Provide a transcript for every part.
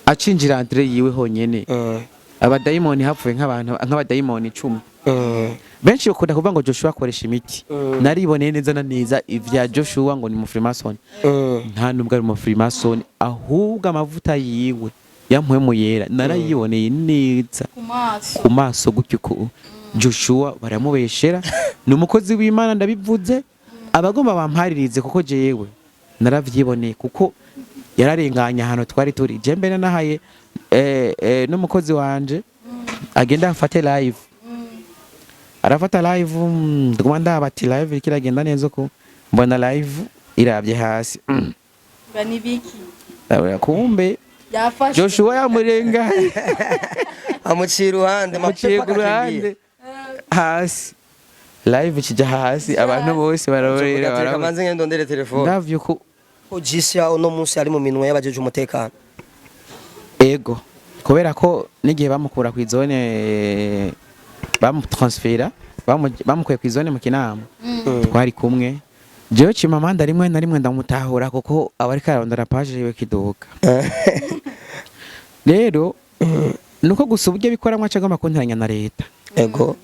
acinjira Andre yiwe honyene abadayimoni hapfuye nk'abadayimoni 10 benshi ukunda kuvuga ngo Joshua akoresha imiti nariboneye neza na neza ivya Joshua ngo ni mu Freemason nta nubwo ari mu Freemason ahubwo amavuta yiwe yampwemu yera narayiboneye neza ku maso gutyo Joshua baramubeshera ni umukozi w'Imana ndabivuze abagomba bamparirize kuko jewe naravyiboneye kuko yararenganya hano twari turi je mbere nahaye n'umukozi wanje agenda afate live arafata live ndumanda bati live kiragenda neza ko mbona live irabye hasi bani biki kumbe yafashe Joshua yamurenga amuciruhande hasi live kija hasi abantu bose barorera baramanze ngendo ndere telefone ndavyo ko Jisia uno munsi ari mu minwe y'abajeje umutekano ego kubera ko nigihe bamukura ku izone bamutransfera bamukuye ku izone mu Kinama twari kumwe jewe cimamanda rimwe na rimwe ndamutahura kuko abari karondera page yiwe kidoka rero nuko gusubye bikoramwa cyangwa kontranya na leta ego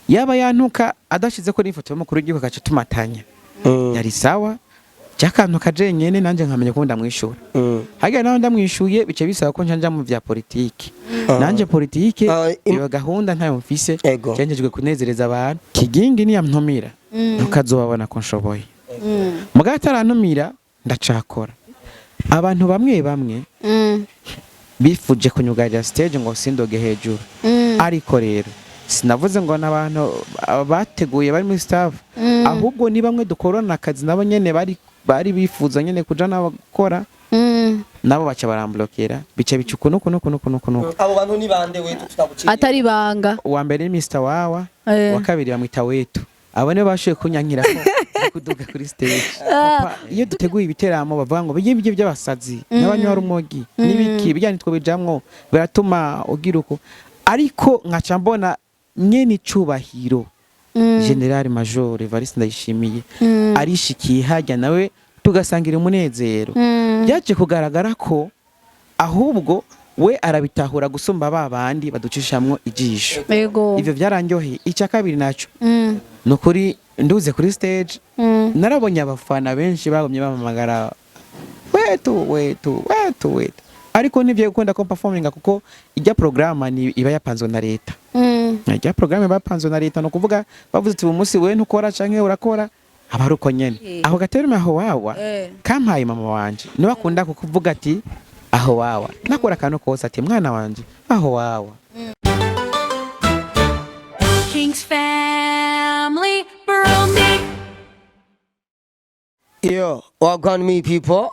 yaba yantuka adashize ko n'ifoto y'umukuru w'igihugu gace tumatanya yari sawa cyakantu kajenyene nanje nkamenya ko ndamwishura hagiye naho ndamwishuye bice bisaba ko njanja mu vya politike nanje politike iyo gahunda ntayo mfise cyenjejwe kunezereza abantu kigingi ni yamntumira ukazobabona ko nshoboye mugatarantumira ndacakora abantu bamwe bifuje kunyugarira stage ngo sindoge hejuru ariko rero sinavuze ngo nabantu bateguye bari muri staff ahubwo ni bamwe dukorana akazi nabo nyene bari bifuza nyene kuja nabakora nabo baca baramblokera bice bicukuno kuno abo bantu ni bande wetu tutaguciye atari banga uwa mbere ni Mr Wawa wa kabiri bamwita wetu abo ne bashoye kunyankira ko kuduga kuri stage iyo duteguye ibiteramo bavuga ngo bijye by'abasazi n'abanywa rumogi nibiki bijyane two bijamwo biratuma ugira uko ariko nkaca mbona nyene icubahiro General Major Evariste Ndayishimiye arishikiye hajya nawe tugasangira umunezero byaje kugaragara ko ahubwo we arabitahura gusumba babandi baducishamwo ijisho ivyo byaranyoheye icya kabiri naco nukuri nduze kuri stage narabonye abafana benshi bagomye bamamagara wetu ariko nivyo gukunda ko performing kuko ijya programa ni iba yapanzwe na leta ijya programa bapanzwe na leta no kuvuga bavuze ati umunsi we ntukora canke urakora abaruko nyene aho gateruma aho wawa kampaye mama wanje no bakunda kukuvuga ati aho wawa nakora kano kose ati mwana wanje aho wawa King's family Burundi. Yo, welcome me people.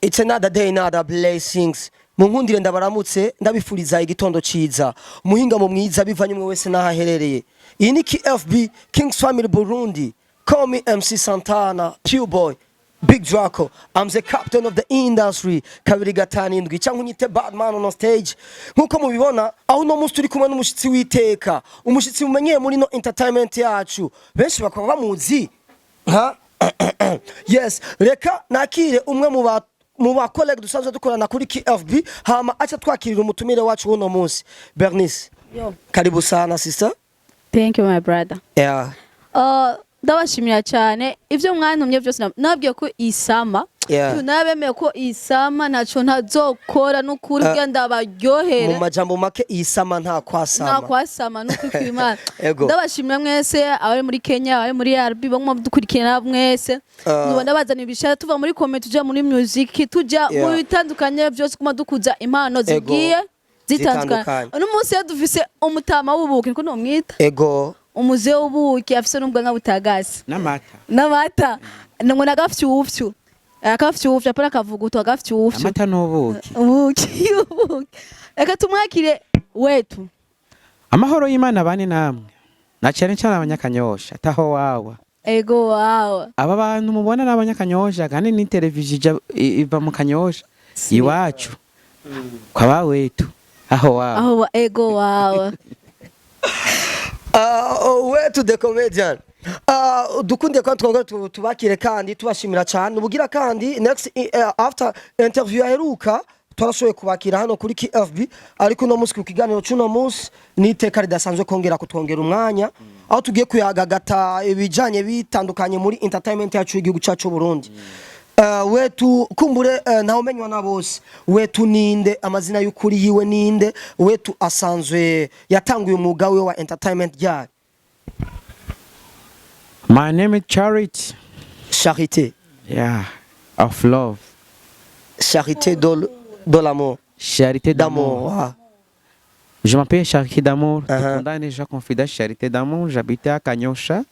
It's another day, another blessings. Munkundire ndabaramutse ndabifuriza igitondo ciza. Muhinga mu mwiza bivanye mwe wese nahaherereye. Iyi ni KFB King's Family Burundi. Call me MC Santana, Pure Boy, Big Draco. I'm the captain of the industry. Kabiri gatanu indwi cyangwa unyite Batman on stage. Nkuko mubibona aho no munsi turi kumwe n'umushitsi witeka. Umushitsi mumenyeye muri no entertainment yacu. Benshi bakaba bamuzi. Ha? Yes, reka nakire umwe mu ba colleague dusanzwe dukorana kuri KFB hama acha twakirira umutumire wacu uno munsi. Bernice. Yo. Karibu sana sister. Thank you my brother. Yeah. Ndabashimira cyane ivyo mwantumye byose nabwiye ko isama tunabemeye ko isama naco ntazokora n'ukuri bya ndabaryohera mu majambo make isama nta kwasama n'ukuri kw'Imana ndabashimira mwese abari muri Kenya abari muri RB bamwe dukurikirana mwese nubona bazana ibishara tuva muri comment tuja muri music tuja mu bitandukanye byose kuma dukuza impano zigiye zitandukanye uno munsi dufise umutama w'ubuki niko nomwita umuze w'ubuki afise n'ubwanwa butagase n'amata ngo nagafyufyu akafyufyu apana kavuguto agafyufyu amata n'ubuki reka tumwakire wetu amahoro y'Imana bane namwe na cyane cyane abanyakanyosha ataho wawa ego wawa aba bantu mubona n'abanyakanyosha kandi ni televiziyo iva mu kanyosha iwacu kwa wetu aho wawa ego wawa wetu the comedian dukunde kandi twongera tubakire kandi tubashimira cyane ubugira kandi next after interview aheruka twarashoboye kubakira hano kuri KFB ariko no munsi ku kiganiro cy'uno munsi n'iteka ridasanzwe kongera kutwongera umwanya aho tugiye kuyagagata ibijanye bitandukanye muri entertainment yacu y'igihugu cyacu Burundi. Wetu kumbure naho menywa na bose wetu ninde amazina y'ukuri yiwe ninde wetu asanzwe yatanguye umwuga we wa entertainment ryari? My name is Charity. Charité. Yeah, of love. Charité de l'amour. Charité d'amour. Ah. Je m'appelle Charité d'amour. Déjà confident Charité d'amour. J'habite à Kanyosha.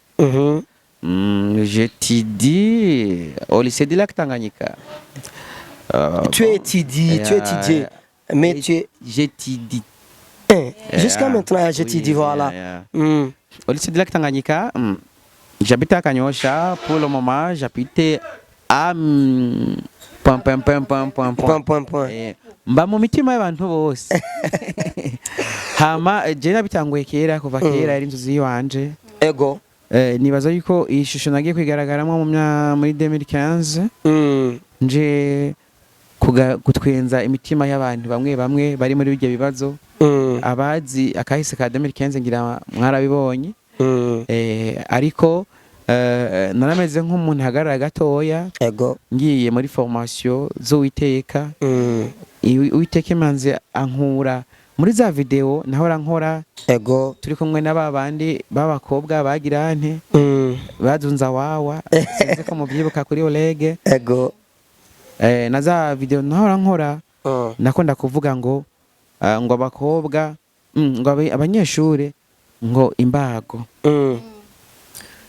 J'étudie au lycée de Lac Tanganyika. Tu étudies, mais j'étudie. Jusqu'à maintenant, j'étudie, voilà. Au lycée de Lac Tanganyika, j'habite à Kanyosha. Pour le moment, j'habite à mba mu mitima y'abantu bose. Hama je nabitanguye kera kuva kera ari inzozi yiwanje. Ego. Nibaza yuko iyi shusho nagiye kwigaragaramwo muri 2015 nje gutwenza imitima y'abantu bamwe bari muri bijye bibazo. Abazi akahise ka 2015 ngira mwarabibonye. Ariko narameze nk'umuntu hagarara gatoya. Ego. Ngiye muri formation zo witeka. Uwiteka manze ankura muri za video nahora nkora. Ego. Turi kumwe n'ababandi babakobwa bagira nte badunza wawa sinze ko mubyibuka kuri Olege. Ego. Na za video nahora nkora nakunda kuvuga ngo abakobwa ngo abanyeshure ngo imbago.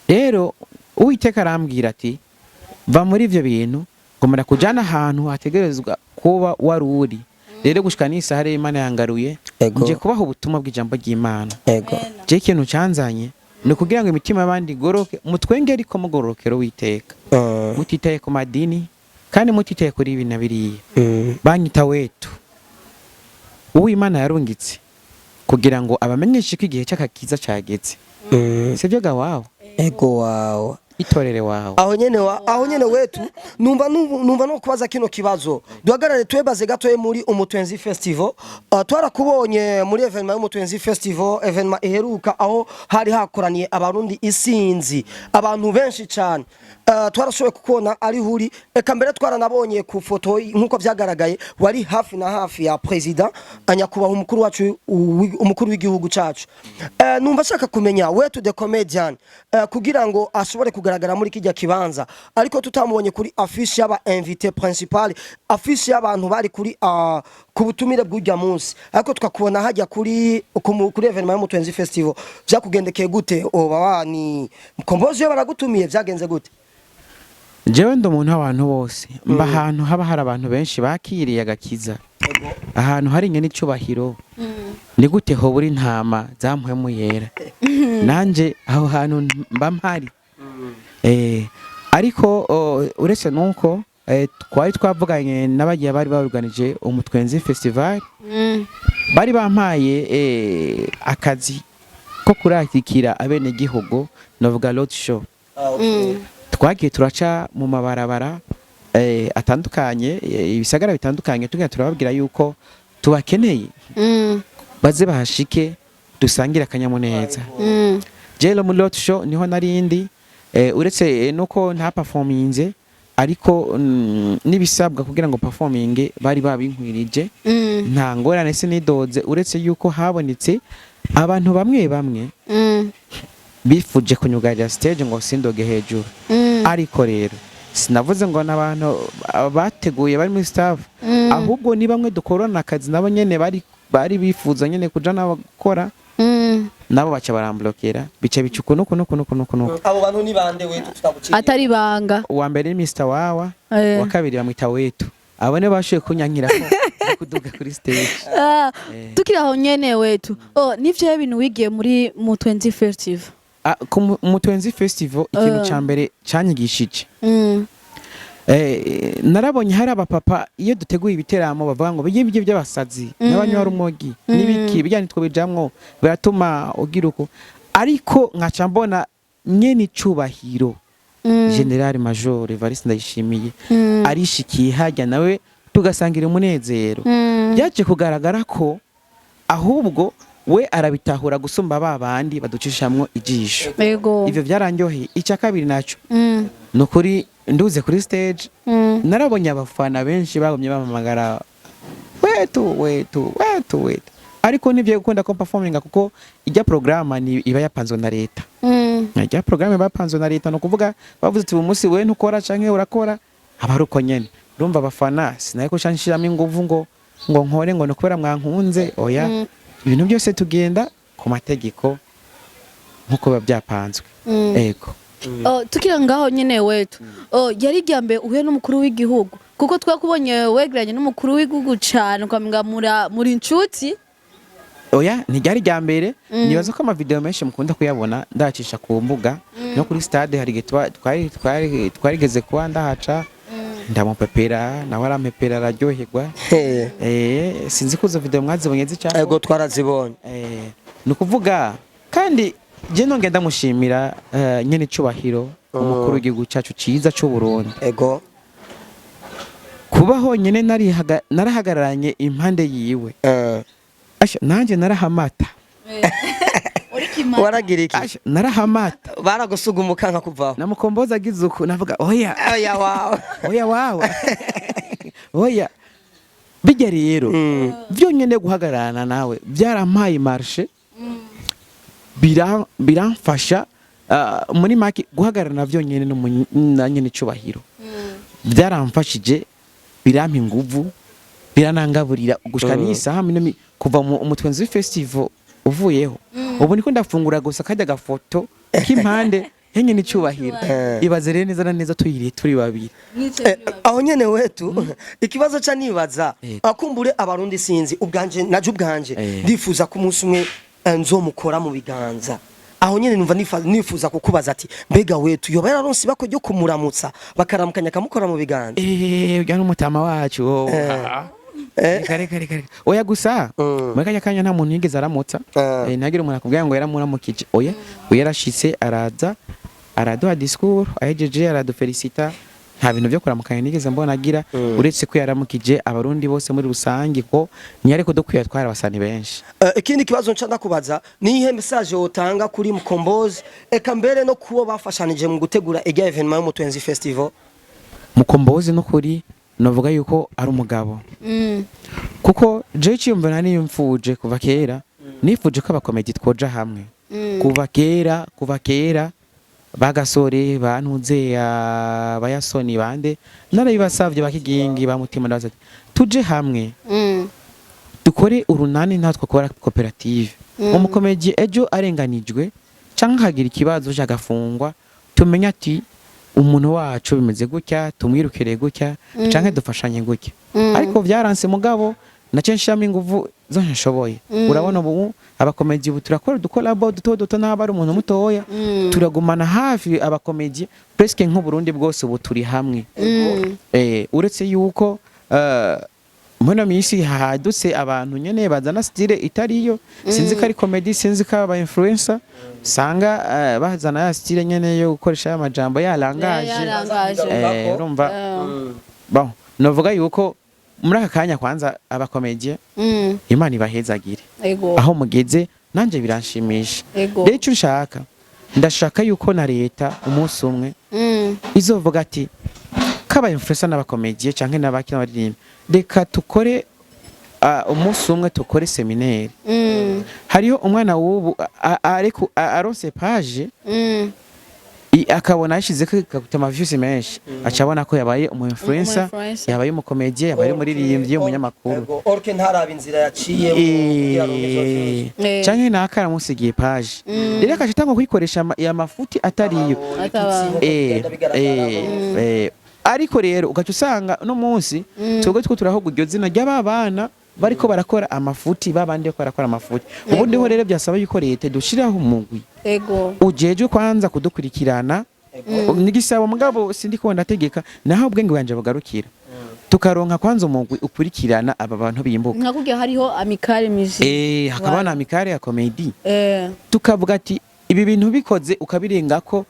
Rero Uwiteka arambwira ati va muri ivyo bintu ngomara kujana ahantu hategerezwa kuba waruri. Rero gushika n'isahare Imana yangaruye nje kubaho ubutumwa bw'ijambo ry'Imana. Ego. Je ikintu canzanye ni kugira ngo imitima y'abandi goroke mutwenge ariko mugorokero Uwiteka. Mutitaye ku madini kandi mutitaye kuri ibi na biriya. Banyita wetu. Uwimana yarungitse kugira ngo abamenyeshe ko igihe cy'akakiza cageze. Sivyo ga wawe. Ego wawe. Itorere wawe. Aho nyene wetu numva no kubaza kino kibazo. Duhagarare twebaze gatoye muri Umutwenzi Festival. Twarakubonye muri evenement y'Umutwenzi Festival, evenement iheruka aho hari hakoraniye abarundi isinzi, abantu benshi cyane. Twarashoboye kukona ari huri eka mbere twaranabonye ku foto nkuko byagaragaye wari hafi na hafi ya president anyakubaho umukuru wacu umukuru w'igihugu cacu. Numva shaka kumenya wetu the comedian kugira ngo ashobore kugaragara muri kijya kibanza ariko tutamubonye kuri affiche y'aba invité principal, affiche y'abantu bari kuri ku butumire bw'ujya munsi ariko tukakubona hajya kuri evenement y'Umutwenzi Festival. Byakugendekeye gute? Oba ni kombozi yo baragutumiye byagenze gute? Jewe ndo muntu abantu bose mba ahantu haba hari abantu benshi bakiriye agakiza. Ahantu hari nyene icubahiro ni gute ho buri ntama zampwemu yera. Nanje aho hantu mba mpari. Ariko uretse nuko twari twavuganye n'abagiye bari baruganije Umutwenzi Festival. Bari bampaye akazi ko kurakikira abene gihugu novuga road show. Twagiye turaca mu mabarabara atandukanye ibisagara bitandukanye tugiye turababwira yuko tubakeneye baze bahashike dusangira akanyamuneza. Jelo mu road show niho narindi uretse nuko nta performance ariko nibisabwa kugira ngo performing bari babinkwirije nta ngorane sinidoze uretse yuko habonetse abantu bamwe bifuje kunyugarira stage ngo sindoge hejuru. Ariko rero sinavuze ngo n'abantu bateguye bari muri staff ahubwo ni bamwe dukorana akazi nabo nyene bari bifuza nyene kuja nabakora nabo baca baramblokera bica bicuko nuko. Abo bantu ni bande wetu tutabuciye? Atari banga. Uwa mbere ni Mr Wawa, wa kabiri bamwita wetu. Abone bashoye kunyankira ko kuduga kuri stage. Tukira aho nyene wetu. Nivyo ibintu wigiye muri Umutwenzi Festival. Umutwenzi Festival ikintu ca mbere canyigishije. Narabonye hari abapapa iyo duteguye ibiteramo bavuga ngo bijye by'abasazi n'abanywa rumogi nibiki bijyane two bijamwo biratuma ugira uko. Ariko nkaca mbona nyene icubahiro General Major Evariste Ndayishimiye arishikiye hajya nawe tugasangira umunezero byaje kugaragara ko ahubwo we arabitahura gusumba ba bandi baducishamwo ijisho. Ivyo byaranyoheye. Icya kabiri naco nukuri nduze kuri stage narabonye abafana benshi bagomye bamamagara wetu ariko nivyo gukunda ko performinga kuko ijya programa ni iba yapanzwe na leta. Ijya programa iba yapanzwe na leta no kuvuga bavuze ati umunsi we ntukora canke urakora abaruko nyene. Urumva abafana sinaye ko shanshiramo inguvu ngo nkore ngo nokubera mwankunze oya. Ibintu byose tugenda ku mategeko nkuko babyapanzwe. Ego. Tukira ngaho nyene wetu. Yari gyambe uhuye n'umukuru w'igihugu kuko twakubonye wegeranye n'umukuru w'igihugu cyane ukamenya muri inshuti. Oya ntiryari ryambere nibaza ko ama video menshi mukunda kuyabona ndacisha ku mbuga no kuri stade hari twarigeze kuba ndahaca ndamupepera nawe arampepera araryoherwa. Sinzi kuzo video mwazibonye zicyane. Ego twarazibonye. Nukuvuga kandi je nonge ndamushimira nyene icubahiro umukuru w'igihugu cyacu ciza cyo Burundi. Ego kubaho nyene narahagararanye impande yiwe. Asha nanje narahamata. Waragira iki? Asha narahamata. Baragusuga umukanka kuvaho. Namukomboza agizuku navuga oya wawe. Oya wawe. Oya. Bijya rero byo nyene guhagararana nawe byarampaye marche. Biramfasha muri make guhagararana byo nyene no nyene icubahiro. Byaramfashije birampa inguvu biranangaburira gushika n'isaha minimi kuva mu Twenzi Festival uvuyeho. Ubu niko ndafungura gusa kajya gafoto k'impande henye n'icubahiro. Ibaze rero neza na neza tuyiriye turi babiri. Aho nyene wetu ikibazo ca nibaza akumbure abarundi sinzi ubwanje naje ubwanje ndifuza ku munsi umwe nzomukora mu biganza. Aho nyene numva nifuza kukubaza ati mbega wetu yoba yararonse bako ryo kumuramutsa bakaramukanya kamukora mu biganza. Ujya n'umutama wacu. Kare. Oya gusa mwekanya kanya nta muntu yigeze aramutsa. Ntagira umuntu akubwira ngo yaramuramukije. Oya yarashitse araduha discours ahejeje aradufelicita. Nta bintu byo kuramukanya nigeze mbona agira uretse ko yaramukije abarundi bose muri rusangi ko ntiyari ko dukwiye twara abasani benshi. Ikindi kibazo nca kubaza ni ihe message wotanga kuri Mukombozi eka mbere no kubo bafashanije mu gutegura ega evenement mu Twenzi Festival. Mukombozi no kuri novuga yuko ari umugabo. Kuko je cyumva nani yumfuje kuva kera nifuje ko abakomedi twoja hamwe. Kuva kera bagasore bantuze bayasoni bande narabibasavye bakigingi bamutima ndaza tuje hamwe dukore urunani natwe kora koperative. Umukomedi ejo arenganijwe canka hagira ikibazo cyagafungwa tumenya ati umuntu wacu bimeze gutya tumwirukire gutya canke dufashanye gutya. Ariko byaranse mugabo nacenshamo inguvu zo nshoboye. Urabona ubu abakomedi ubu turakora dukolabo duto n'abari umuntu mutoya turagumana hafi abakomedi presque nko Burundi bwose ubu turi hamwe. Uretse yuko mbona misi hadutse abantu nyene bazana style itariyo sinzi ko ari comedy sinzi ko aba influencer sanga bazana ya style nyene yo gukoresha amajambo yarangaje. Urumva bon novuga yuko muri aka kanya kwanza abakomedie Imana ibahezagire aho mugeze nanje biranshimisha. Rero icyo ushaka ndashaka yuko na leta umunsi umwe izovuga ati kaba influencer n'abakomedie canke n'abakina baririmba reka tukore umunsi umwe tukore seminaire. Hariyo umwana w'ubu ariko aronse page akabona yashize ko kakutama views menshi acabona ko yabaye umu influencer yabaye umu comedian yabaye muri ririmbye umunyamakuru orke ntarabe inzira yaciye canke nakara musigiye page rero akashitanga kwikoresha ya mafuti atariyo. Ariko rero ugaca usanga no munsi twebwe two turahoga iryo zina ry'ababana bariko barakora amafuti babandi ko barakora amafuti. Ubundi ho rero byasaba yuko leta dushiraho umugwi ujeje kwanza kudukurikirana nigisaba mugabo sindi ko ndategeka naho ubwenge bwanje bugarukira tukaronka kwanza umugwi ukurikirana aba bantu bimbuka nkakugira hariho amicale music hakaba na amicale ya comedy tukavuga ati ibi bintu bikoze ukabirenga ko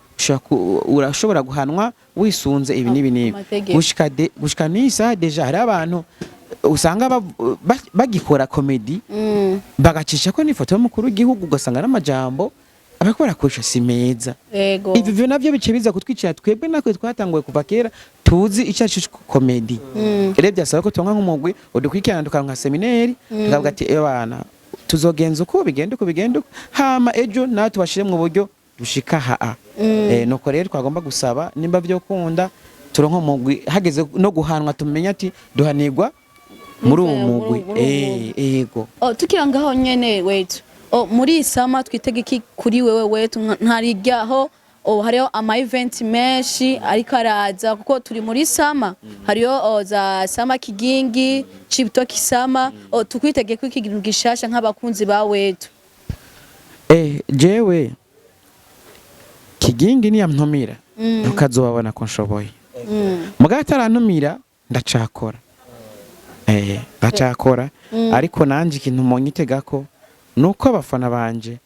urashobora guhanwa wisunze ibi n'ibi n'ibi gushika nisa deja hari abantu usanga bagikora komedi bagacisha ko n'ifoto y'umukuru w'igihugu ugasanga n'amajambo abakora kusha si meza. Ivi navyo bice biza kutwicira twebwe nakwe twatanguye kuva kera tuzi icyacu komedi. Rero byasaba ko tonga nk'umugwi udukwikirana tukanka seminari tukavuga ati abana tuzogenza uko bigenda hama ejo nawe tubashire mu buryo dushika haa. Nuko rero twagomba gusaba nimba byo kunda turonko mugwi hageze no guhanwa tumenya ati duhanirwa muri uwo mugwi. Yego. Tukirangaho nyene wetu muri sama twitege iki kuri wewe wetu ntarijyaho hariho ama event menshi ariko araza kuko turi muri sama hariho za sama Kigingi Chibitoki sama tukwitege ko ikintu gishasha nk'abakunzi ba wetu. Jewe Kigingi ni yamntumira ukazobabona ko nshoboye muga atarantumira ndacakora ndacakora ariko nanje ikintu monyitega ko nuko abafana banje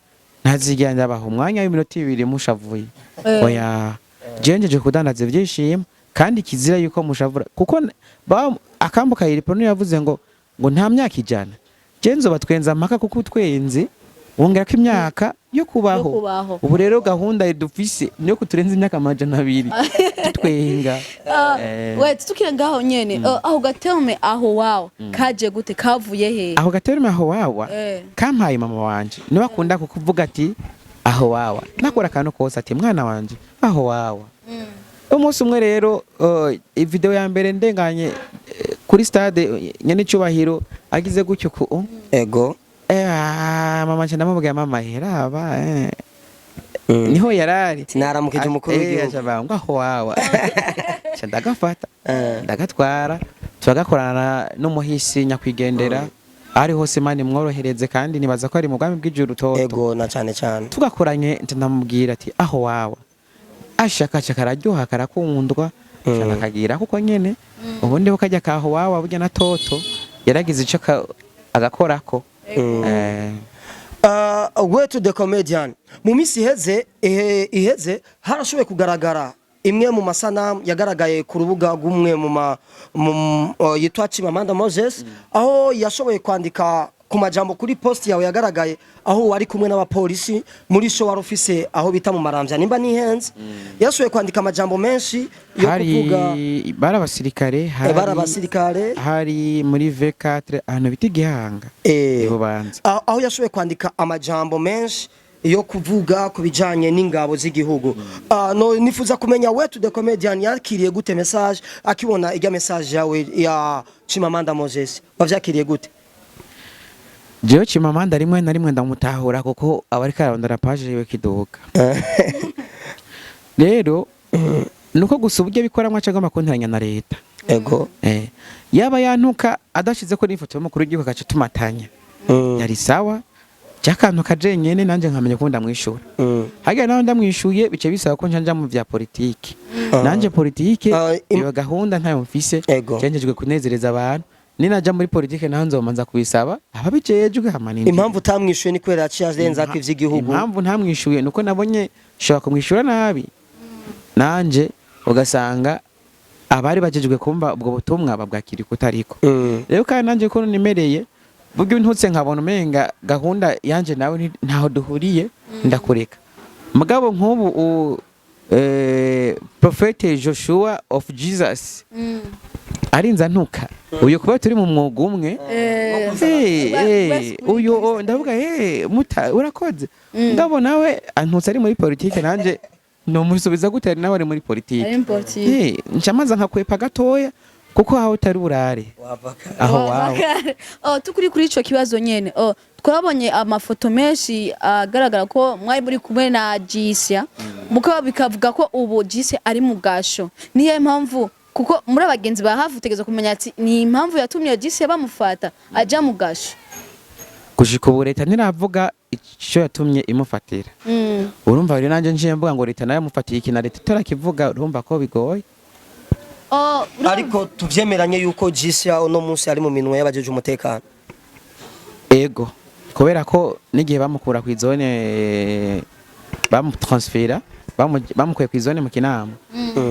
ntazigenda baho umwanya w'iminota 2 mushavuye oya jenjeje kudandaza ivyishimo kandi kizira yuko mushavura kuko akambuka iripono yavuze ngo nta myaka ijana jenzo batwenza amaka kuko utwenze wongera ko imyaka yo kubaho ubu rero gahunda idufise niyo kuturenza imyaka 200 tutwenga. We tukirangaho nyene aho gateme aho wawo kaje gute kavuye he? Aho gateme aho wawa kampaye mama wanje niwe akunda kukuvuga ati aho wawa nakora kantu kose ati mwana wanje aho wawa. Umunsi umwe rero video ya mbere ndenganye kuri stade nyene cyubahiro agize gutyo ku ego mama cyane namubwiye mama heraba niho yarari naramukije umukuru w'igihugu aho wawa ndagafata ndagatwara turagakorana n'umuhisi nyakwigendera ari hose mani mworohereze kandi nibaza ko ari mu bwami bw'ijuru toto ego na cyane tugakoranye ndamubwira ati aho wawa ashaka kararyoha karakundwa shaka kagira kuko nyene ubundi ukajya kaho wawa burya na toto yaragize ico agakorako. Wetu the comedian mu misi iheze harashoboye kugaragara imwe mu masanamu yagaragaye ku rubuga gumwe mu yitwa Chimamanda Moses aho yashoboye kwandika ku majambo kuri post yawe yagaragaye aho wari kumwe n'abapolisi muri show wari ufise aho bita mu Maramvya nimba ni hands yashoboye kwandika amajambo menshi yo kuvuga barabasirikare hari muri V4 ahantu biti Gihanga Bubanza aho yashoboye kwandika amajambo menshi yo kuvuga kubijanye n'ingabo z'igihugu. No nifuza kumenya Wetu the comedian yakiriye gute message akibona ijya message yawe ya Chimamanda Moses bavyakiriye gute? Jewe Chimamanda rimwe na rimwe ndamutahura kuko abari karondora page yiwe kiduka rero nuko gusa uburyo bikoramwe acagama konteranya na leta ego yaba yantuka adashize ko n'ifoto y'umukuru w'igihugu akaca tumatanya yari sawa cyakantu kajenyene nanje nkamenya ko ndamwishura hagiye naho ndamwishuye bice bisaba ko njanja mu vya politiki nanje politiki iyo gahunda ntayo mfise cyenjejwe kunezereza abantu ninaja muri politike naho nzomanza kubisaba ababijejwe hamanini. Impamvu utamwishuye ni kwera yaciyazenza ko ivy'igihugu. Impamvu ntamwishuye nuko nabonye shobora kumwishura nabi nanje ugasanga abari bajejwe kumva ubwo butumwa babwakiri kutariko rero kandi nanje ko nimereye buryo ntutse nkabona umenga gahunda yanje nawe ntaho duhuriye ndakureka mugabo nk'ubu Prophet Joshua of Jesus arinza ntuka uyo kuba turi mu mwuga umwe uyo ndavuga muta urakoze ngabo nawe antutse ari muri politike nanje no musubiza gute nawe ari muri politike nshamaza nkakwepa gatoya kuko aho utari urare aho wawe tukuri kuri ico kibazo nyene twabonye amafoto menshi agaragara ko mwari muri kumwe na Jisia muko bikavuga ko ubu Jisia ari mu gasho niyo impamvu kuko muri abagenzi ba hafi utegeza kumenya ati ni impamvu yatumye Jisia bamufata aja mu gasho gushika ubu leta ntiravuga ico yatumye imufatira urumva rero nanje nje mvuga ngo leta nayo mufatiye ikina leta tarakivuga urumva ko bigoye ariko tuvyemeranye yuko Jisia uno munsi ari mu minwe y'abajeje umutekano kubera ko nigihe bamukura ku izone bamutransfera bamukuye ku izone mu Kinama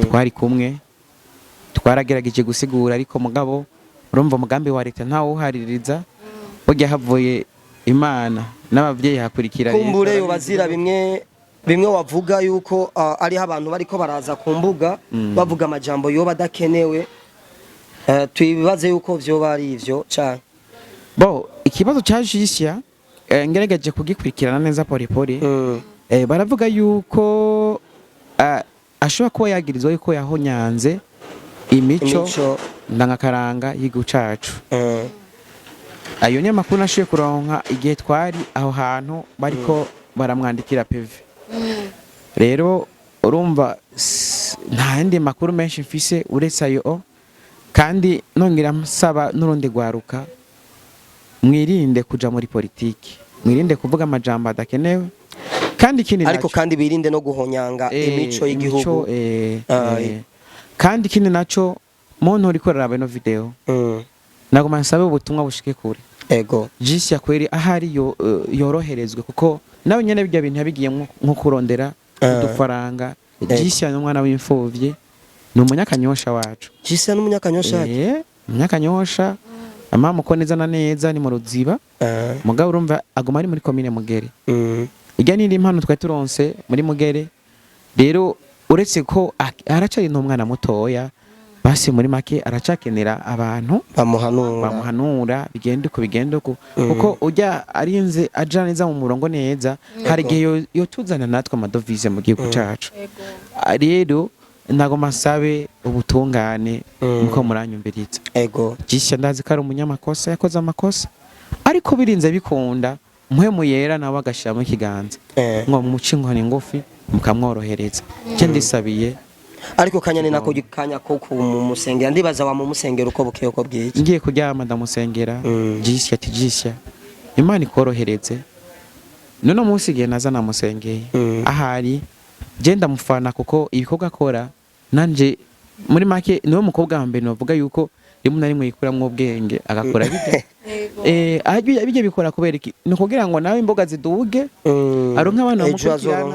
twari kumwe twaragerageje gusigura ariko mugabo urumva umugambi wa leta ntawo uhaririza burya havuye Imana n'abavyeyi hakurikira kumbure yo bazira bimwe wavuga yuko ari abantu bariko baraza ku mbuga bavuga amajambo yo badakenewe twibaze yuko vyo bari ivyo cyane bo ikibazo ca Jisya ngerageje kugikurikirana neza polipoli baravuga yuko ashobora kuba yagirizwa yuko yahonyanze imico ndangakaranga y'igihugu cacu ayo niyo makuru nashoboye kuronka igihe twari aho hantu bariko baramwandikira PV rero urumva nta yandi makuru menshi mfise uretse ayo kandi nongera musaba n'urundi rwaruka mwirinde kuja muri politiki mwirinde kuvuga amajambo adakenewe kandi ikindi ariko kandi birinde no guhonyanga imico y'igihugu kandi ikindi naco muntu uri korera bino video nagoma nsabe ubutumwa bushike kure ego Jisya kweri ahari yoroherezwe kuko nawe nyene bijya bintu yabigiye nko kurondera udufaranga Jisya n'umwana w'imfuvye ni umunyakanyosha wacu Jisya n'umunyakanyosha umunyakanyosha amama ko neza na neza ni mu Ruziba mugabo urumva aguma ari muri commune Mugere ijya n'indi impano twari turonse muri Mugere rero uretse ko aracari n'umwana mutoya basi muri make aracakenera abantu bamuhanura bigenda uko kuko ujya arinze aja neza mu murongo neza hari gihe yotuzana natwe amadovize mu gihugu cacu rero nago masabe ubutungane muko muranyumbiritsa ego Jisya ndazi ko ari umunyamakosa yakoze amakosa ariko birinze bikunda muhemu yera nawe agashiramo ikiganza ngo muci inkoni ngufi mukamworohereza cyo ndisabiye ariko kanyane nako gikanya ko kumusengera ndibaza wa mumusengera uko bukiye ko bwije ngiye kuryama ndamusengera Jisya ati Jisya Imana ikorohereze none munsi gihe naza namusengeye ahari je ndamufana kuko ibikorwa akora nanje muri make niwe mukobwa wa mbere novuga yuko rimwe na rimwe yikuramwo ubwenge agakora bijya bijya bikora kubera iki ni kugira ngo nawe imboga ziduge aronka abantu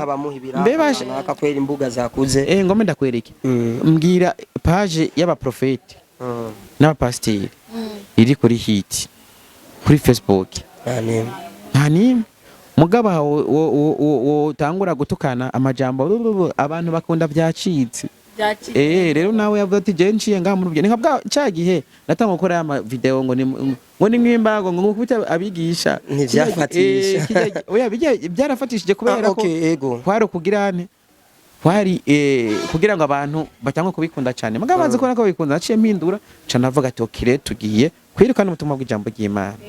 bamukurikirana mbebashe akakwera imbuga zakuze ngome ndakwereke mbwira page y'abaprofeti n'abapasteri iri kuri hit kuri Facebook nta nimwe mugaba wo tangura gutukana amajambo abantu bakunda byacitse rero nawe yavuze ati je nciye ngaha mu rubye nkabwa cagihe natanga gukora ama video ngo ni mwimbago ngo nkubita abigisha ntivyafatisha oya byarafatishije kubera ko kwari kugirane kwari kugira ngo abantu batangwe kubikunda cyane mugabo bazi ko nako bikunda naciye mpindura cyane avuga ati okire tugiye kwirukana umutima bw'ijambo ry'Imana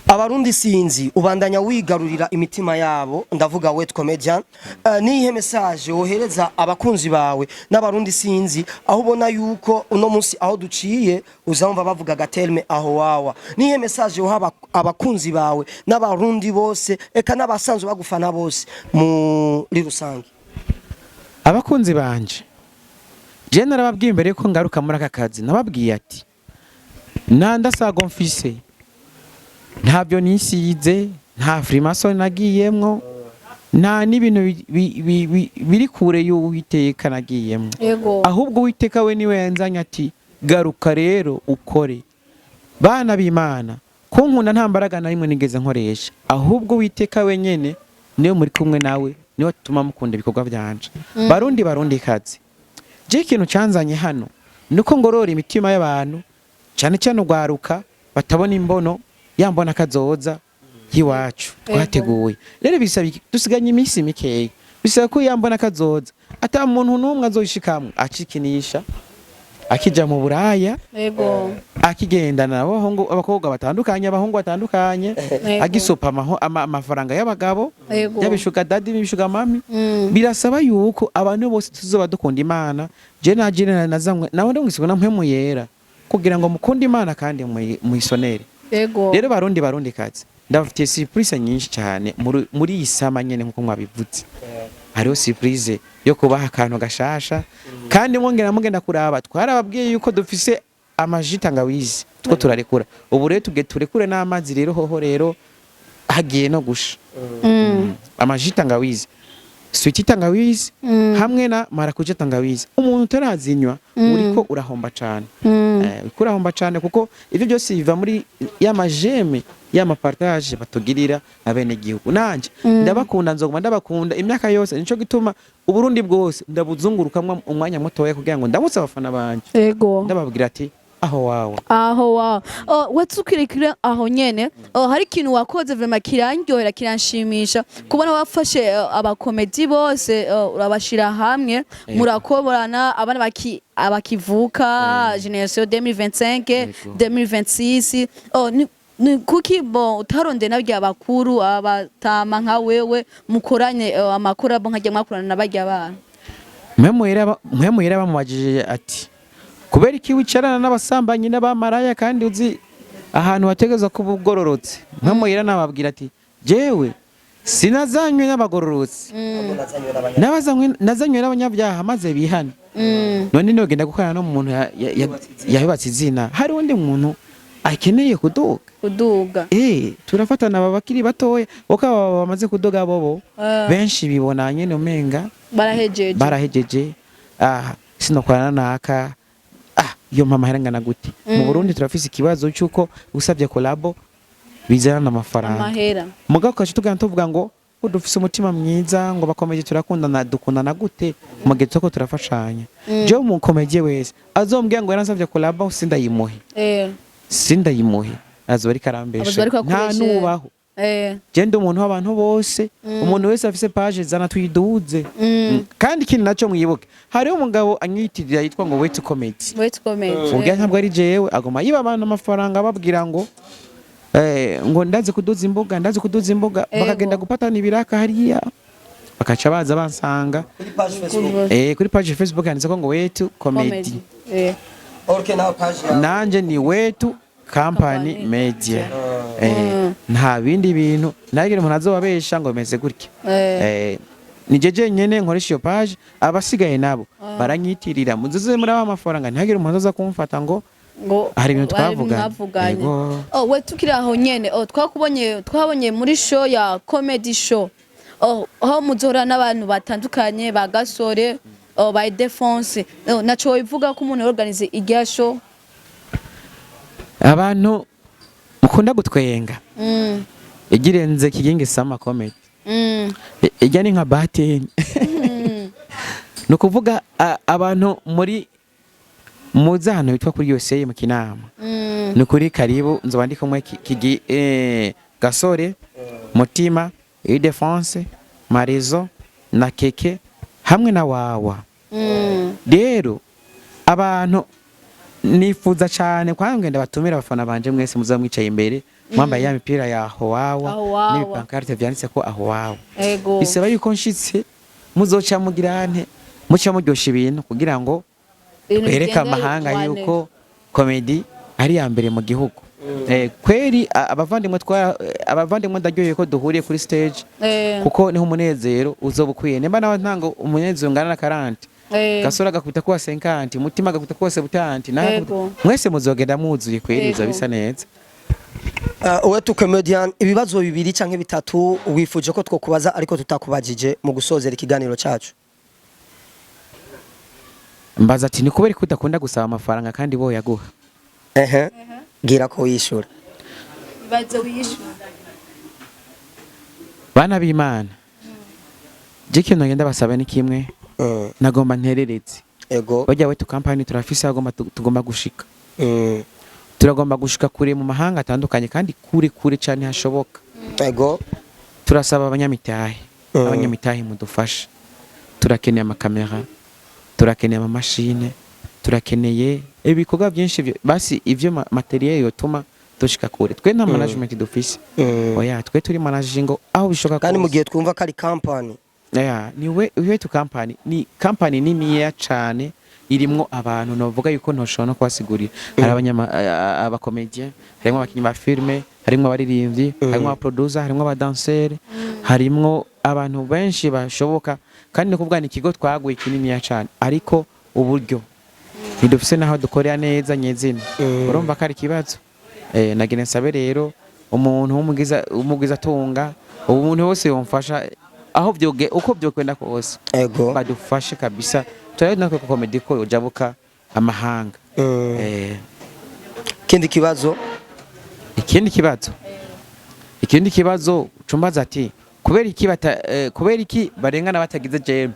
abarundi sinzi ubandanya wigarurira imitima yabo ndavuga Wet Comedian nihe message wohereza abakunzi bawe n'abarundi sinzi aho ubona yuko uno munsi aho duciye uzamva bavuga gaterme aho wawa nihe message woha abakunzi bawe n'abarundi bose eka n'abasanzwe bagufana bose muri rusange abakunzi banje je narababwiye imbere ko ngaruka muri aka kazi nababwiye ati nandasago mfise ntabyo nisize nta Freemason nagiyemwo nta n'ibintu biri kure y'Uwiteka nagiyemwo ahubwo Uwiteka we niwe yanzanye ati garuka rero ukore bana b'Imana ko nkunda nta mbaraga na rimwe nigeze nkoresha ahubwo Uwiteka we nyene niwe muri kumwe nawe niwe tuma mukunda ibikorwa byanje barundi kazi je ikintu canzanye hano nuko ngorora imitima y'abantu cyane cyane ugwaruka batabona imbono yambona kazoza yiwacu twateguye rero bisaba dusiganye iminsi mikeyi bisaba ko yambona kazoza ata muntu numwe azoyishikamwe acikinisha akija mu buraya akigendana abakobwa batandukanye abahungu batandukanye agisopa amafaranga y'abagabo y'abishuka dadi n'ibishuka mami birasaba yuko abantu bose tuzoba dukunda Imana je na jene nazamwe nawe ndongisiko na mpemu yera kugira ngo mukunde Imana kandi muyisonere rero barundi kazi ndabafitiye surprise nyinshi cyane muri isama nyene nkuko mwabivutse hariho surprise yo kubaha akantu gashasha kandi mugenda kuraba twarababwiye yuko dufise amajita ngawizi two turarekura ubu rero turekure n'amazi rero hoho rero hagiye no gusha amajita ngawizi sweet tangawizi hamwe na marakuja tangawizi. Umuntu utarazinywa uriko urahomba cyane. Uriko urahomba cyane kuko ivyo byose biva muri ya majeme ya mapartage batugirira abene gihugu. Nanje ndabakunda nzoguma ndabakunda imyaka yose, nico gituma Uburundi bwose ndabuzungurukamwe umwanya mutoya kugira ngo ndamutse abafana banje. Yego. Ndababwira ati aho wawe. Aho wawe. Watukirikire aho nyene. Hari ikintu wakoze vraiment kirangyohera kiranshimisha kubona wafashe abakomedi bose urabashira hamwe murakoborana abana abakivuka generation 2025 2026. Ni kuki bo utaronde nabyo abakuru abatama nka wewe mukoranye amakuru abo nkajya mwakorana nabajya abantu. Mwemuyera bamubajije ati kubera iki wicarana n'abasambanyi n'abamaraya kandi uzi ahantu hategeza kuba ugororotse. Mwemuyera nababwira ati jewe sinazanywe n'abagororotse nazanywe n'abanyabyaha maze bihana. None nogenda gukorana no muntu yahibatse izina hari undi muntu akeneye kuduga turafatana abakiri batoya uko bamaze kuduga bobo benshi bibona nyene umenga barahejeje sinokorana naka iyo mama herangana gute. Mu Burundi turafise ikibazo cyuko usabye collabo bizana amafaranga mugabo kaje tugana tuvuga ngo dufise umutima mwiza ngo bakomeje turakundana dukundana gute mugihe tuko turafashanya. Je umukomeje wese azombwiye ngo yaransabye collabo sindayimuhe azo bari karambesha nta nubaho. Genda umuntu w'abantu bose umuntu wese afise page zana tuyiduze. Kandi ikintu naco mwibuke hari umugabo anyitirira yitwa ngo Wait Comedy. Ubwo ntabwo ari jewe agoma yiba abantu amafaranga babwira ngo ngo ndaze kuduza imbuga bakagenda gupatana ibiraka hariya bakaca baza bansanga kuri page Facebook yanditse ko ngo Wait Comedy. Nanje ni Wetu Company Media. Nta bindi bintu nagira umuntu azobabesha ngo meze gutya. Ni jeje nyene nkoresha iyo page abasigaye nabo baranyitirira muzuze muri aba mafaranga ntagira umuntu aza kumfata ngo hari ibintu twavuganye. We tukiri aho nyene twabonye muri show ya comedy show aho muzora n'abantu batandukanye bagasore by defense naco ivuga ko umuntu organize irya show abantu mukunda gutwenga igirenze kiginge sama comedy ijya ni nka batting no kuvuga abantu muri muzano bitwa kuri yose mu kinama no kuri karibu nzobandika mwe kigi gasore mutima defense marezo na keke hamwe na wawa. Rero abantu nifuza cyane kwangenda batumira abafana banje mwese muzamwicaye imbere mwambaye ya mipira ya aho wawa n'ibipankarte vyanditse ko aho wawa. Bisaba yuko nshitse muzoca mugirane muca muryosha ibintu kugira ngo bereka amahanga yuko comedy ari ya mbere mu gihugu. Kweri abavandimwe ndaryoye ko duhuriye kuri stage kuko niho umunezero uzobukwiye nemba nawe ntango umunezero ngana na 40 gasora gakubita kuwa 50 mutima gakubita kuwa 70 mwese muzogenda muzuye kweri biza bisa neza. Wetu Comedian ibibazo bibiri canke bitatu wifuje ko twokubaza ariko tutakubajije mu gusozera ikiganiro cacu. Mbaza ati ni kubera ko udakunda gusaba amafaranga kandi bo yaguha. Gira ko yishura. Bazo wishura. Bana b'Imana. Jike ngenda basaba ni kimwe. Nagomba ntereretse. Ego. Bajya Wetu Company turafise agomba tugomba gushika. Turagomba gushika kure mu mahanga atandukanye kandi kure cyane hashoboka. Ego. Turasaba abanyamitahe mudufasha. Turakeneye amakamera. Turakeneye amamashine. Turakeneye ibikorwa byinshi basi ivyo materiel yotuma dushika kure. Twe nta management dufise. Oya twe turi managing aho bishoka kandi mu gihe twumva kari company. Ni Wetu Company ni company nini ya cyane irimwo abantu novuga yuko ntoshobora no kwasigurira. Hari abakomedien, harimo abakinyi ba filme, harimo abaririmbyi, harimo abaproducer, harimo abadanseri, harimo abantu benshi bashoboka kandi no kuvuga ni ikigo twaguye kinini ya cyane ariko uburyo ntidufise naho dukorera neza nyezina. Urumva kari kibazo nagene nsabe rero umuntu umugiza tunga umuntu wose yomfasha aho byoge uko byokwenda kose ego badufashe kabisa turabona ko comedy ko yojabuka amahanga kindi kibazo ikindi kibazo cumbaza ati kubera iki barengana batagize JM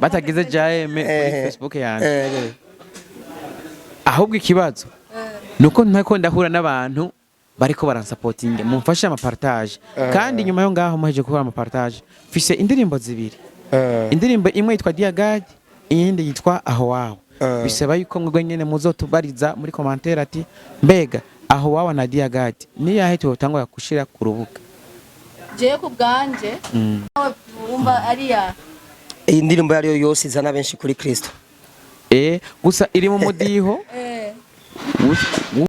batagize JM kuri Facebook yanjye ahubwo ikibazo nuko ntako ndahura n'abantu bariko baransapotinga mumfashe amapartage kandi nyuma yo ngaho muheje gukora amapartage fise indirimbo zibiri indirimbo imwe yitwa Dear God iyindi yitwa Aho Wawe bisaba yuko mwebwe nyene muzotubariza muri commentaire ati mbega Aho Wawe na Dear God ni yahe tutangwa kushira ku rubuga je ku bwanje umva ariya indirimbo yariyo yose izana benshi kuri Kristo gusa iri mu mudiho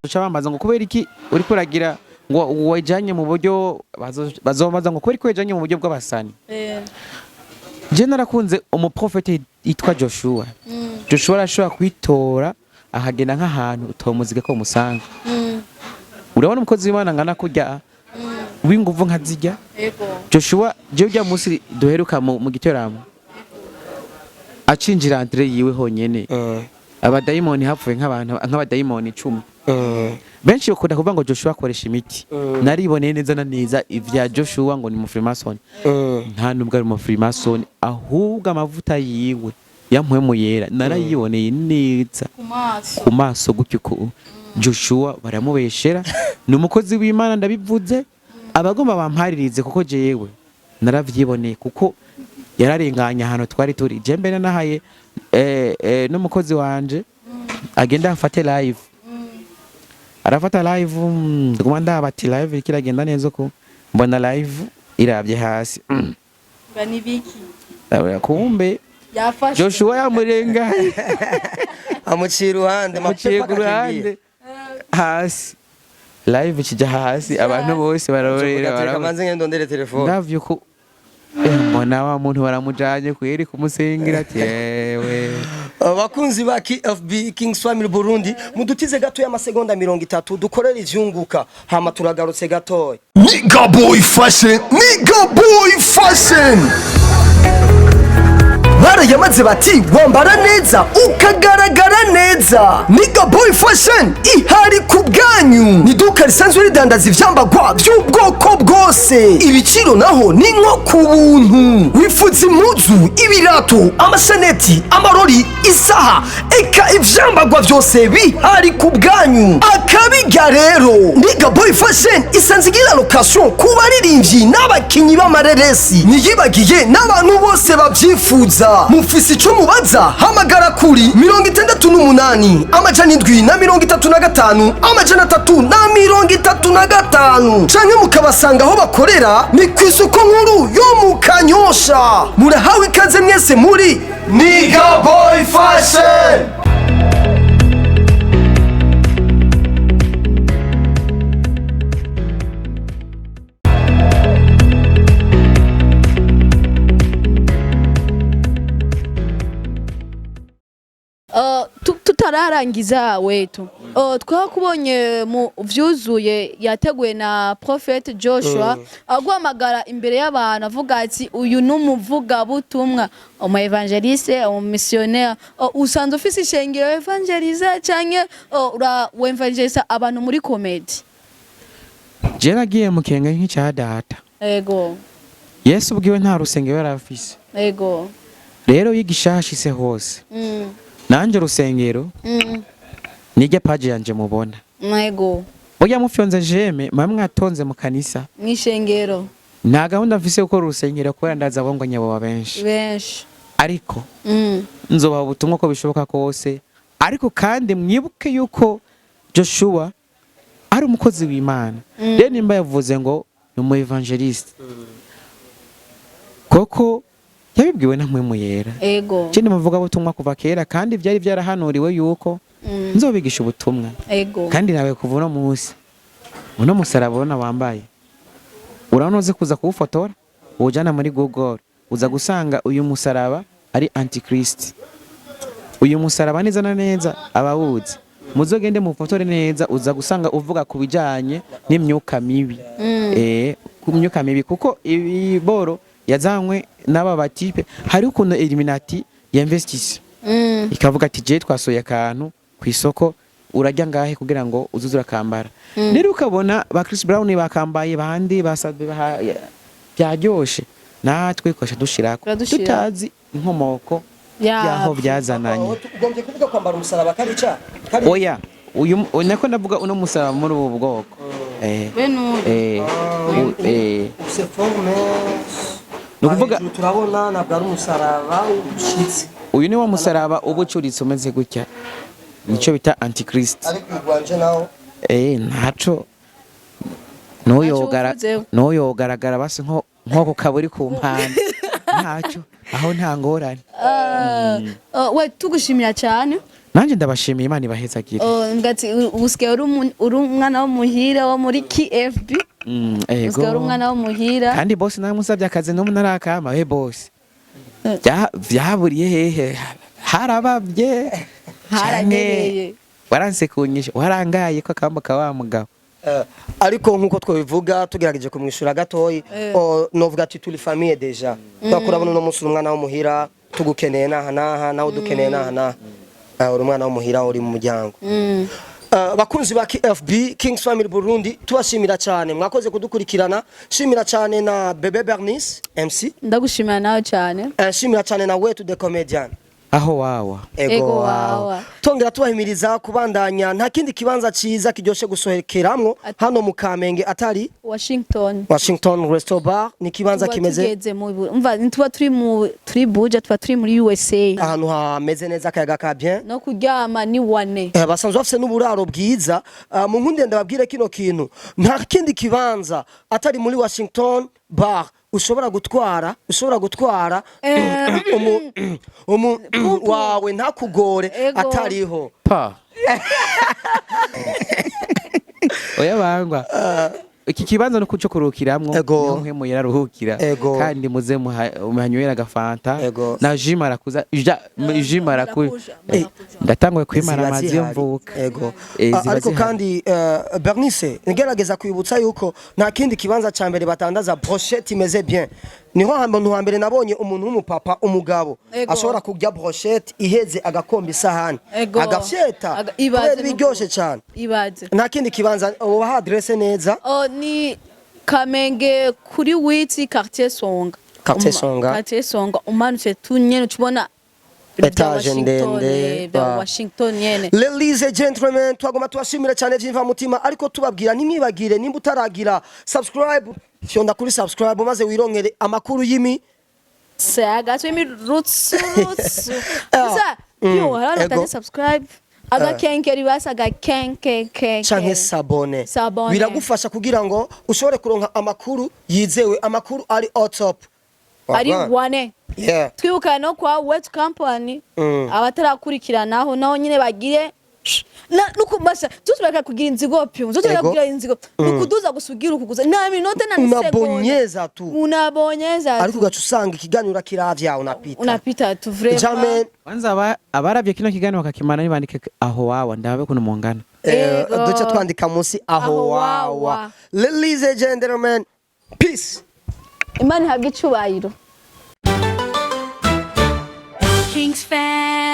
ucabambaza ngo kubera iki uri kuragira ngo wajanye mu buryo bazomaza ngo kubera iki wajanye mu buryo bw'abasani je narakunze umuprofete yitwa Joshua Joshua arashobora kwitora ahagenda nk'ahantu utomuzige ko musanga urabona umukozi w'Imana ngana kurya w'inguvu nkazijya Joshua je ujya musi duheruka mu giteramo acinjira entre yiwe honyene abadayimoni hapfuye nk'abadayimoni 10 benshi bakunda kuvuga ngo Joshua akoresha imiti nariboneye neza na neza ivya Joshua ngo ni mu Freemason nta nubwo ari mu Freemason ahubwo amavuta yiwe yampwemu yera narayiboneye neza ku maso gutyo ko Joshua baramubeshera ni umukozi w'Imana ndabivuze abagomba bamparirize kuko jewe naravyiboneye kuko yararenganya hano twari turi jembe nanahaye n'umukozi wanje agenda afate live arafata live nguma ndabati live kiragenda neza ko mbona live irabye hasi bani biki kumbe yafashe Joshua yamurenga amuciruhande hasi live kijya hasi abantu bose barorera baramanze ngendondere telefone ndavyo ko mbona wa muntu baramujanye kweri kumusengera ati yewe bakunzi ba KFB Kings Family Burundi mudutize gato y'amasegonda 30 dukorera ivyunguka hama turagarutse gato Nigga Boy Fashion barayamaze bati wambara neza ukagaragara neza Nigga Boy Fashion ihari ku bwanyu ni duka risanzwe ridandaza ivyambagwa by'ubwoko bwose ibiciro naho ni nko ku buntu wifuza impuzu ibirato amasaneti amarori isaha eka ivyambagwa byose bihari ku bwanyu akabiga rero Nigga Boy Fashion isanzwe igira location ku baririmbyi n'abakinyi b'amareresi niyibagiye n'abantu bose babyifuza mufisi ico mubaza hamagara kuri 68 amajana 735 amajana 335 canke mukabasanga aho bakorera ni kw'isoko nkuru yo mu Kanyosha murahawe ikaze mwese muri Nigga Boy Fashion. tutararangiza wetu twakubonye mu vyuzuye yateguye na Prophet Joshua agwamagara imbere y'abantu avuga ati uyu numuvuga butumwa umu evangeliste umu missionnaire usanzwe ufise ishengero evangeliza canke evangelisa abantu muri comedy je nagiye mu kenga nk'icya data ego Yesu ubwiwe nta rusengero yarafise ego rero yigishashise hose nanje rusengero nige page yanje mubona ego oya mufyonze jeme mwamwatonze mu kanisa mwishengero nta gahunda mfise gukora urusengero kubera ndaza bongo nyabo benshi ariko nzoba ubutumwa ko bishoboka kose ariko kandi mwibuke yuko Joshua ari umukozi w'Imana rero nimba yavuze ngo ni umu evangeliste koko yabibwiwe na mpwemu yera ego kindi muvuga ubutumwa kuva kera kandi byari byarahanuriwe yuko nzobigisha ubutumwa ego kandi nawe kuva no munsi uno musaraba ubona wambaye uranoze kuza kuwufotora ujana muri Google uza gusanga uyu musaraba ari antichrist uyu musaraba neza na neza abawuzi muzogende mufotore neza uza gusanga uvuga ku bijanye n'imyuka mibi ku myuka mibi kuko ibiboro yazanywe n'aba batipe hari ukuntu Illuminati yinvestise ikavuga ati je twasoye akantu ku isoko urajya ngahe kugira ngo uzuzura kambara rero ukabona ba Chris Brown bakambaye bandi basadwe byaryoshe natwe kwasha dushirako tutazi inkomoko yaho byazananye ugombye kuvuga kwambara umusaraba karica oya uyu nako ndavuga uno musaraba muri ubu bwoko c'est forme nukuvuga turabona nabwo ari umusaraba ushitse uyu ni wa musaraba ubucuritse umeze gutya nico bita antichrist ariko igwanje naho ntaco noyo garagara basi nko ku kaburi ku mpande ntaco aho nta ngorane we tugushimira cyane nanje ndabashimiye Imana ibahezagire ngati ubuske uri umwana wo muhira wo muri KFB ubuske uri umwana wo muhira kandi boss nawe musabye akazi no munarakama we boss vyaburiye hehe harabavye haragereye waranse kunyisha warangaye ko akamba kawa mugabo ariko nkuko twabivuga tugerageje kumwishura gatoyi novuga ati turi famille deja twakurabona no musi umwana wo muhira tugukeneye naha naho dukeneye naha uri umwana wo muhira uri mu muryango bakunzi ba KFB Kings Family Burundi tubashimira cyane mwakoze kudukurikirana shimira cyane na Bebe Bernice MC ndagushimira nawe cyane shimira cyane na Wetu the Comedian aho wawa ego wawa tongera tubahimiriza kubandanya nta kindi kibanza ciza kiryoshe gusohekeramwo hano mu Kamenge atari Washington Resto Bar ni kibanza kimeze umva ntuba turi Buja tuba turi muri USA ahantu hameze neza akayaga ka bien no kuryama ni wane basanzwe bafise n'uburaro bwiza mu nkunde ndababwire kino kintu nta kindi kibanza atari muri Washington Bar ushobora gutwara wawe ntakugore atariho pa oya bangwa iki kibanza no kuco kurukiramwo niho nkemu yararuhukira kandi muze muhanywera agafanta na jimara kuza jimara ku ndatangwe kwimara amazi y'imvuka ariko kandi Bernice ngerageza kwibutsa yuko nta kindi kibanza ca mbere batandaza brochette imeze bien niho hantu hambere nabonye umuntu w'umupapa umugabo ashobora kurya brochette iheze agakomba isahani agafyeta biryoshe cyane nta kindi kibanza ubaha adresse neza ni Kamenge kuri Witi quartier Songa umanutse tunyene tubona etage ndende Washington yene ladies and gentlemen twagoma tubashimira cyane byimva mutima ariko tubabwira nimwibagire nimba utaragira subscribe fyonda kuri subscribe maze wirongere amakuru yimi saga twimi roots sa yo harano subscribe agakenkeri basaga kenke canke sabone biragufasha kugira ngo ushobore kuronka amakuru yizewe amakuru ari top ari wane twibuka no kwa Wet Company abatarakurikiranaho naho nyine bagire nukumbasha tutureka kugira inzigo pyo tutureka kugira inzigo nukuduza gusugira ukuguza nta minota na seconde unabonyeza ariko gacu usanga ikiganiro kiravya unapita tu vraiment wanza abaravye kino kiganiro bakakimana nibandike aho wawa ndabe kuno mungana duce twandika munsi aho wawa ladies and gentlemen peace Imana habwe icubahiro Kings Family.